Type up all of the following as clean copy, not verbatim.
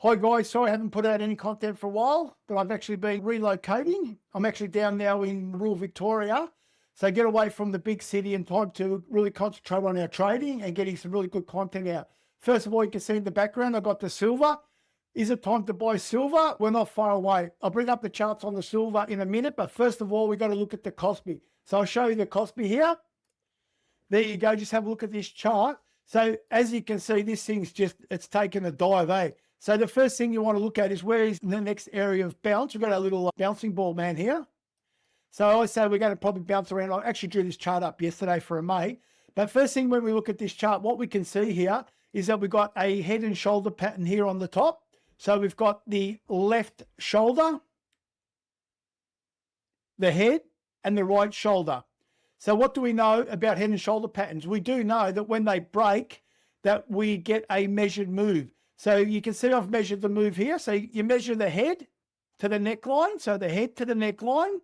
Hi guys, sorry I haven't put out any content for a while, but I've actually been relocating. I'm actually down now in rural Victoria. So get away from the big city and time to really concentrate on our trading and getting some really good content out. First of all, you can see in the background, I've got the silver. Is it time to buy silver? We're not far away. I'll bring up the charts on the silver in a minute, but first of all, we've got to look at the KOSPI. So I'll show you the KOSPI here. There you go, just have a look at this chart. So as you can see, this thing's it's taken a dive, eh? So the first thing you want to look at is where is the next area of bounce. We've got a little bouncing ball man here. So I always say we're going to probably bounce around. I actually drew this chart up yesterday for a mate. But first thing when we look at this chart, what we can see here is that we've got a head and shoulder pattern here on the top. So we've got the left shoulder, the head, and the right shoulder. So what do we know about head and shoulder patterns? We do know that when they break, that we get a measured move. So you can see I've measured the move here. So you measure the head to the neckline. So the head to the neckline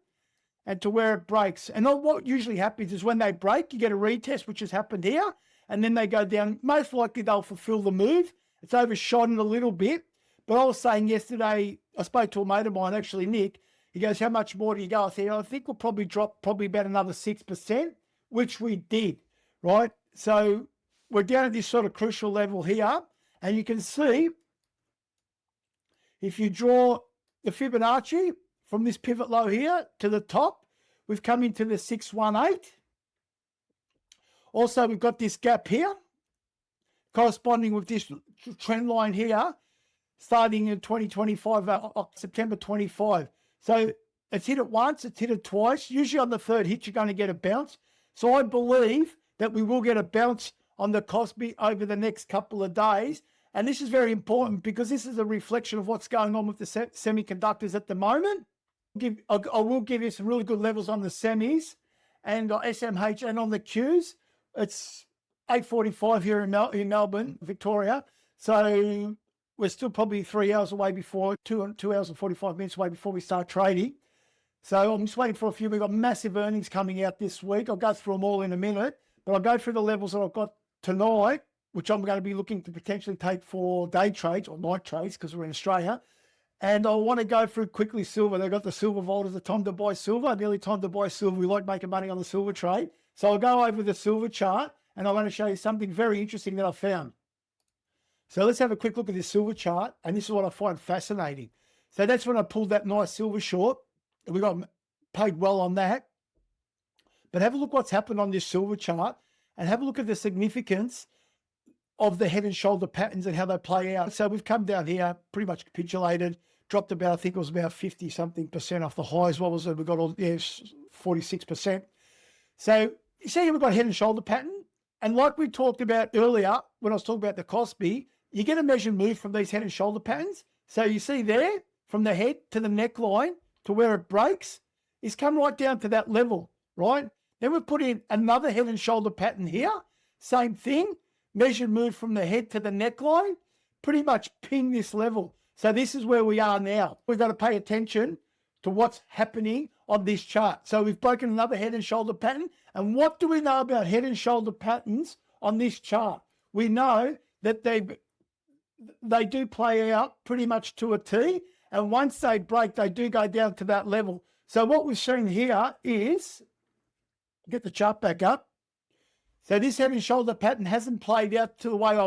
and to where it breaks. And what usually happens is when they break, you get a retest, which has happened here. And then they go down. Most likely they'll fulfill the move. It's overshot a little bit. But I was saying yesterday, I spoke to a mate of mine, actually Nick. He goes, how much more do you go? I said, I think we'll probably drop about another 6%, which we did, right? So we're down at this sort of crucial level here. And you can see, if you draw the Fibonacci from this pivot low here to the top, we've come into the 618. Also, we've got this gap here, corresponding with this trend line here, starting in 2025, September 25. So it's hit it once, it's hit it twice. Usually on the third hit, you're going to get a bounce. So I believe that we will get a bounce on the KOSPI over the next couple of days. And this is very important because this is a reflection of what's going on with the semiconductors at the moment. I will give you some really good levels on the semis and SMH and on the Qs. It's 8:45 here in Melbourne, Victoria. So we're still probably 3 hours away before, 2 hours and 45 minutes away before we start trading. So I'm just waiting for a few. We've got massive earnings coming out this week. I'll go through them all in a minute, but I'll go through the levels that I've got tonight, which I'm going to be looking to potentially take for day trades or night trades because we're in Australia. And I want to go through quickly silver. They've got the silver vault as the time to buy silver, nearly time to buy silver. We like making money on the silver trade. So I'll go over the silver chart and I want to show you something very interesting that I found. So let's have a quick look at this silver chart. And this is what I find fascinating. So that's when I pulled that nice silver short. We got paid well on that. But have a look what's happened on this silver chart and have a look at the significance of the head and shoulder patterns and how they play out. So we've come down here, pretty much capitulated, dropped about, I think it was about 50 something percent off the highs. What was it? We got all, 46%. So you see we've got head and shoulder pattern. And like we talked about earlier, when I was talking about the KOSPI, you get a measured move from these head and shoulder patterns. So you see there, from the head to the neckline to where it breaks, it's come right down to that level, right? Then we've put in another head and shoulder pattern here. Same thing, measured move from the head to the neckline, pretty much ping this level. So this is where we are now. We've got to pay attention to what's happening on this chart. So we've broken another head and shoulder pattern. And what do we know about head and shoulder patterns on this chart? We know that they do play out pretty much to a T. And once they break, they do go down to that level. So what we've seen here is, get the chart back up. So this head and shoulder pattern hasn't played out to the way I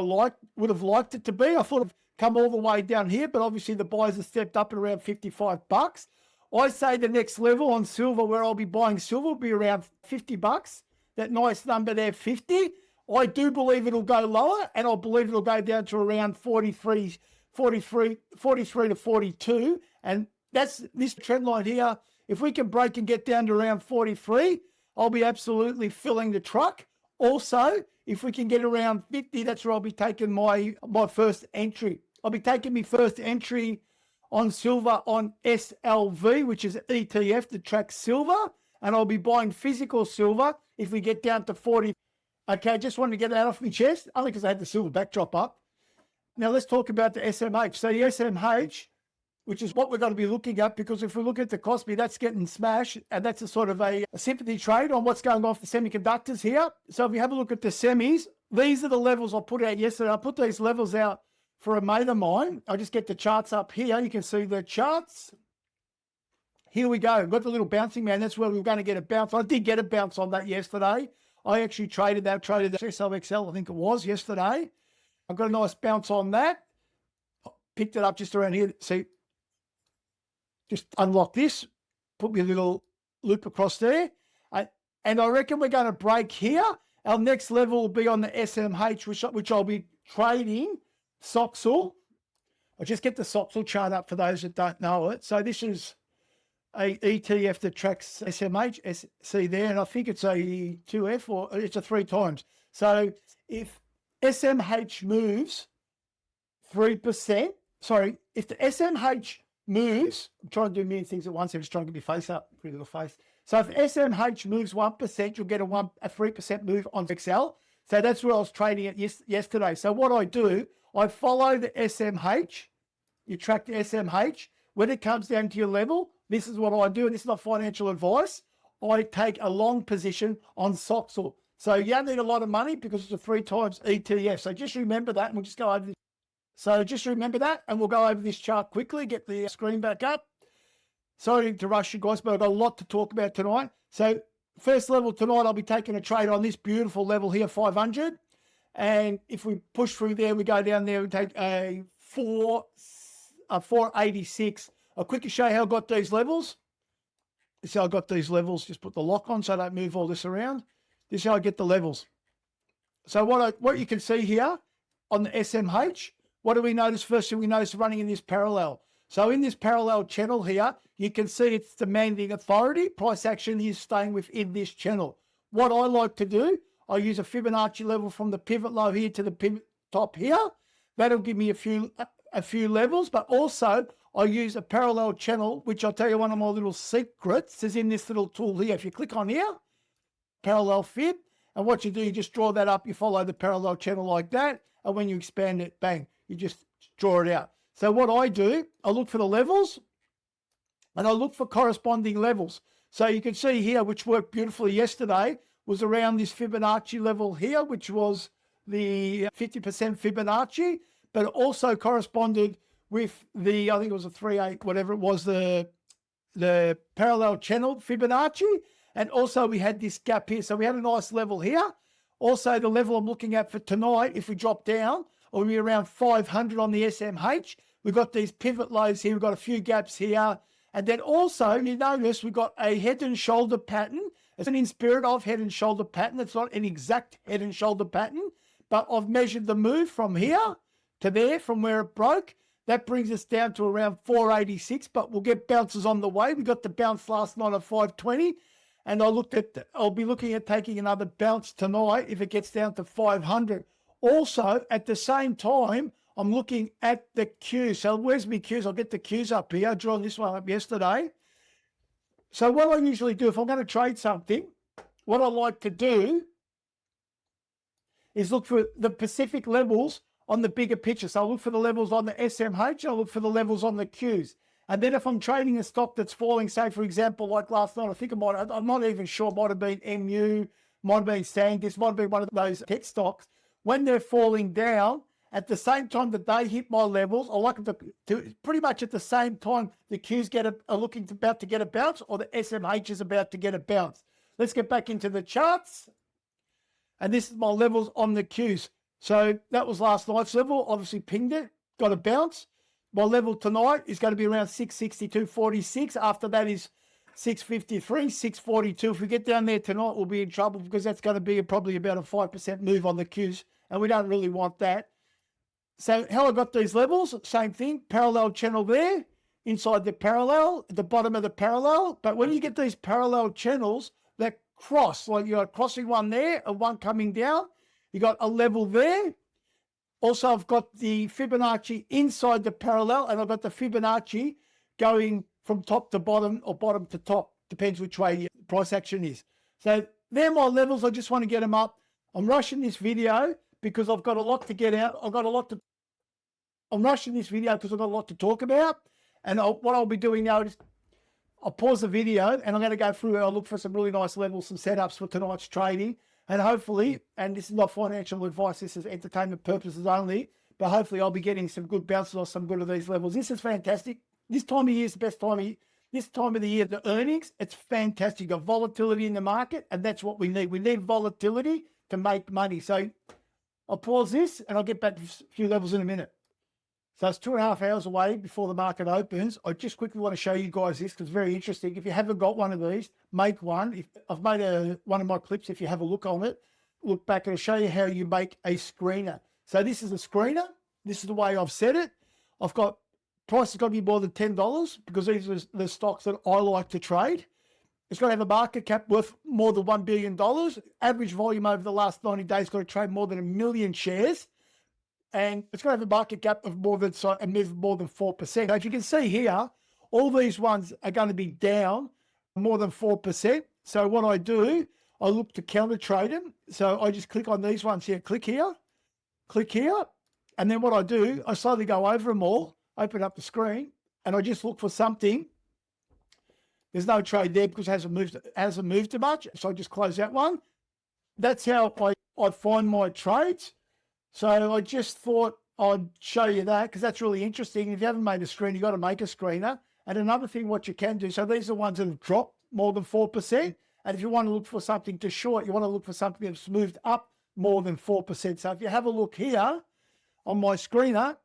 would have liked it to be. I thought it'd come all the way down here, but obviously the buyers have stepped up at around 55 bucks. I say the next level on silver where I'll be buying silver will be around 50 bucks. That nice number there, 50. I do believe it'll go lower, and I believe it'll go down to around 43 to 42. And that's this trend line here. If we can break and get down to around 43, I'll be absolutely filling the truck. Also, if we can get around 50, that's where I'll be taking my first entry. I'll be taking my first entry on silver on SLV, which is an ETF that tracks silver. And I'll be buying physical silver if we get down to 40. Okay, I just wanted to get that off my chest, only because I had the silver backdrop up. Now let's talk about the SMH. So the SMH, which is what we're going to be looking at, because if we look at the KOSPI, that's getting smashed, and that's a sort of a sympathy trade on what's going on for semiconductors here. So if you have a look at the semis, these are the levels I put out yesterday. I put these levels out for a mate of mine. I'll just get the charts up here. You can see the charts. Here we go. Got the little bouncing man. That's where we were going to get a bounce. I did get a bounce on that yesterday. I actually traded that SOXL, I think it was, yesterday. I got a nice bounce on that. Picked it up just around here. See, just unlock this. Put me a little loop across there. And I reckon we're going to break here. Our next level will be on the SMH, which I'll be trading SOXL. I'll just get the SOXL chart up for those that don't know it. So this is a ETF that tracks SMH, see there, and I think it's a 2F or it's a 3 times. So if SMH moves 3%, if the SMH moves, I'm trying to do many things at once, I'm just trying to get my face up, pretty little face. So if SMH moves 1%, you'll get a 3% move on XL. So that's where I was trading it yesterday. So what I do, I follow the SMH, you track the SMH. When it comes down to your level, this is what I do, and this is not financial advice. I take a long position on SOXL. So you don't need a lot of money because it's a 3 times ETF. So just remember that, and we'll just go over this. So just remember that, and we'll go over this chart quickly, get the screen back up. Sorry to rush you guys, but I've got a lot to talk about tonight. So first level tonight, I'll be taking a trade on this beautiful level here, 500. And if we push through there, we go down there and take a 486. I'll quickly show you how I got these levels. This is how I got these levels. Just put the lock on so I don't move all this around. This is how I get the levels. So what you can see here on the SMH, what do we notice? First thing we notice running in this parallel. So in this parallel channel here, you can see it's demanding authority. Price action is staying within this channel. What I like to do, I use a Fibonacci level from the pivot low here to the pivot top here. That'll give me a few levels, but also I use a parallel channel, which I'll tell you one of my little secrets is in this little tool here. If you click on here, parallel fib, and what you do, you just draw that up, you follow the parallel channel like that, and when you expand it, bang, you just draw it out. So what I do, I look for the levels, and I look for corresponding levels. So you can see here, which worked beautifully yesterday, was around this Fibonacci level here, which was the 50% Fibonacci, but it also corresponded with the, I think it was a 3.8, whatever it was, the parallel channel Fibonacci. And also we had this gap here. So we had a nice level here. Also the level I'm looking at for tonight, if we drop down, will be around 500 on the SMH. We've got these pivot lows here. We've got a few gaps here. And then also, you notice we've got a head and shoulder pattern. It's an in spirit of head and shoulder pattern. It's not an exact head and shoulder pattern, but I've measured the move from here to there, from where it broke. That brings us down to around 486, but we'll get bounces on the way. We got the bounce last night of 520, and I'll be looking at taking another bounce tonight if it gets down to 500. Also, at the same time, I'm looking at the Qs. So where's my Qs? I'll get the Qs up here. I drew this one up yesterday. So what I usually do, if I'm going to trade something, what I like to do is look for the Pacific levels on the bigger picture. So I'll look for the levels on the SMH, I'll look for the levels on the Qs. And then if I'm trading a stock that's falling, say for example, like last night, I think I'm not even sure, it might have been MU, might have been Sandisk, might have been one of those tech stocks. When they're falling down, at the same time that they hit my levels, I like them to pretty much at the same time the Qs are about to get a bounce, or the SMH is about to get a bounce. Let's get back into the charts. And this is my levels on the Qs. So that was last night's level, obviously pinged it, got a bounce. My level tonight is going to be around 662.46. After that is 653, 642. If we get down there tonight, we'll be in trouble because that's going to be probably about a 5% move on the Qs, and we don't really want that. So how I got these levels, same thing, parallel channel there, inside the parallel, at the bottom of the parallel. But when you get these parallel channels that cross, like you're crossing one there and one coming down, you got a level there. Also, I've got the Fibonacci inside the parallel, and I've got the Fibonacci going from top to bottom or bottom to top, depends which way your price action is. So they're my levels. I just want to get them up. I'm rushing this video because I've got a lot to get out. I'm rushing this video because I've got a lot to talk about. And what I'll be doing now is I'll pause the video and I'm going to go through. I'll look for some really nice levels, some setups for tonight's trading. And hopefully, and this is not financial advice, this is entertainment purposes only, but hopefully I'll be getting some good bounces or some good of these levels. This is fantastic. This time of year is the best time of year. This time of the year, the earnings, it's fantastic. You've got volatility in the market, and that's what we need. We need volatility to make money. So I'll pause this and I'll get back to a few levels in a minute. So it's 2.5 hours away before the market opens. I just quickly want to show you guys this because it's very interesting. If you haven't got one of these, make one. I've made one of my clips. If you have a look on it, look back and I'll show you how you make a screener. So this is a screener. This is the way I've set it. I've got price has got to be more than $10 because these are the stocks that I like to trade. It's got to have a market cap worth more than $1 billion. Average volume over the last 90 days got to trade more than 1 million shares. And it's got to have a market cap of more than 4%. So if you can see here, all these ones are going to be down more than 4%. So what I do, I look to counter trade them. So I just click on these ones here, click here. And then what I do, I slowly go over them all, open up the screen, and I just look for something. There's no trade there because it hasn't moved too much. So I just close that one. That's how I find my trades. So I just thought I'd show you that because that's really interesting. If you haven't made a screen, you've got to make a screener. And another thing, what you can do, so these are ones that have dropped more than 4%. And if you want to look for something to short, you want to look for something that's moved up more than 4%. So if you have a look here on my screener,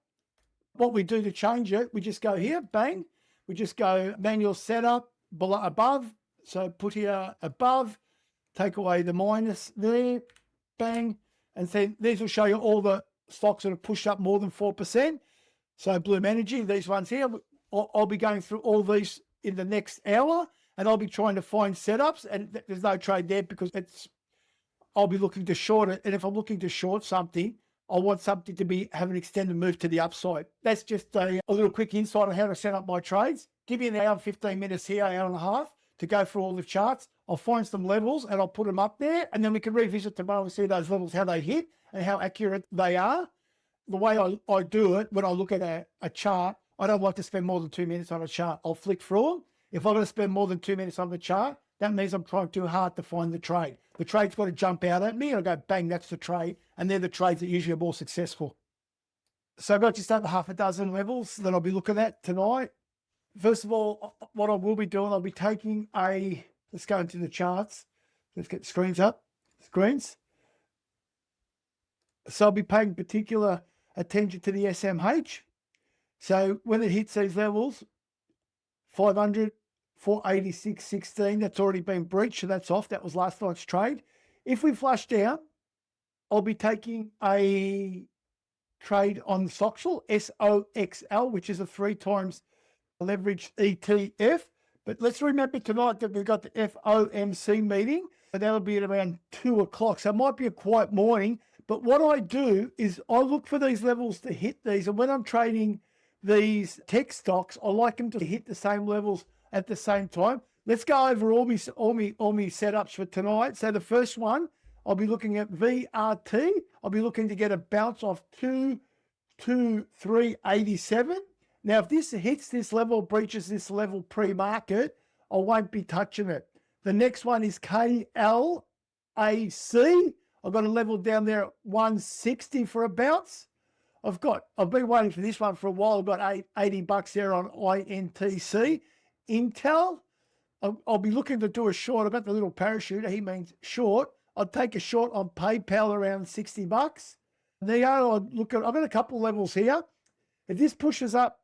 what we do to change it, we just go here, bang. We just go manual setup, below, above. So put here above, take away the minus there, bang. And then these will show you all the stocks that have pushed up more than 4%. So Bloom Energy, these ones here, I'll be going through all these in the next hour, and I'll be trying to find setups. And there's no trade there because I'll be looking to short it. And if I'm looking to short something, I want something to have an extended move to the upside. That's just a little quick insight on how to set up my trades. Give you an hour and 15 minutes here, hour and a half to go through all the charts. I'll find some levels and I'll put them up there, and then we can revisit tomorrow and see those levels, how they hit and how accurate they are. The way I do it, when I look at a chart, I don't like to spend more than 2 minutes on a chart. I'll flick through them. If I'm going to spend more than 2 minutes on the chart, that means I'm trying too hard to find the trade. The trade's got to jump out at me and I go, bang, that's the trade. And they're the trades that usually are more successful. So I've got just over half a dozen levels that I'll be looking at tonight. First of all, what I will be doing, I'll be taking let's go into the charts. Let's get the screens up. Screens. So I'll be paying particular attention to the SMH. So when it hits these levels, 500, 486.16, that's already been breached, so that's off. That was last night's trade. If we flush down, I'll be taking a trade on Soxl, SOXL, which is a 3 times leveraged ETF. But let's remember tonight that we've got the FOMC meeting, and that'll be at around 2 o'clock. So it might be a quiet morning, but what I do is I look for these levels to hit these. And when I'm trading these tech stocks, I like them to hit the same levels at the same time. Let's go over all my setups for tonight. So the first one, I'll be looking at VRT. I'll be looking to get a bounce off 223.87. Now, if this hits this level, breaches this level pre-market, I won't be touching it. The next one is KLAC. I've got a level down there at 160 for a bounce. I've been waiting for this one for a while. I've got $80 there on INTC. Intel, I'll be looking to do a short. I've got the little parachuter. He means short. I'll take a short on PayPal around $60. Neo, I've got a couple of levels here. If this pushes up,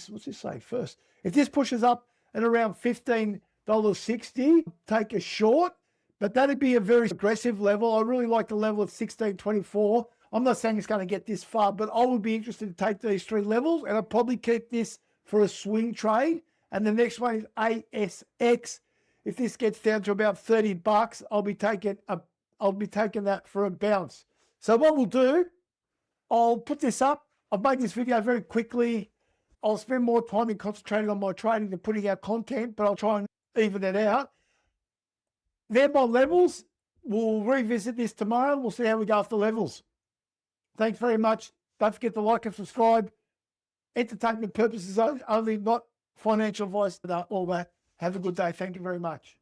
what's this say first? If this pushes up at around $15.60, take a short, but that'd be a very aggressive level. I really like the level of 16.24. I'm not saying it's going to get this far, but I would be interested to take these 3 levels, and I'll probably keep this for a swing trade. And the next one is ASX. If this gets down to about $30, I'll be taking that for a bounce. So what we'll do, I'll put this up. I'll make this video very quickly. I'll spend more time in concentrating on my trading than putting out content, but I'll try and even it out. They're my levels. We'll revisit this tomorrow. We'll see how we go after levels. Thanks very much. Don't forget to like and subscribe. Entertainment purposes only, not financial advice. All that. Have a good day. Thank you very much.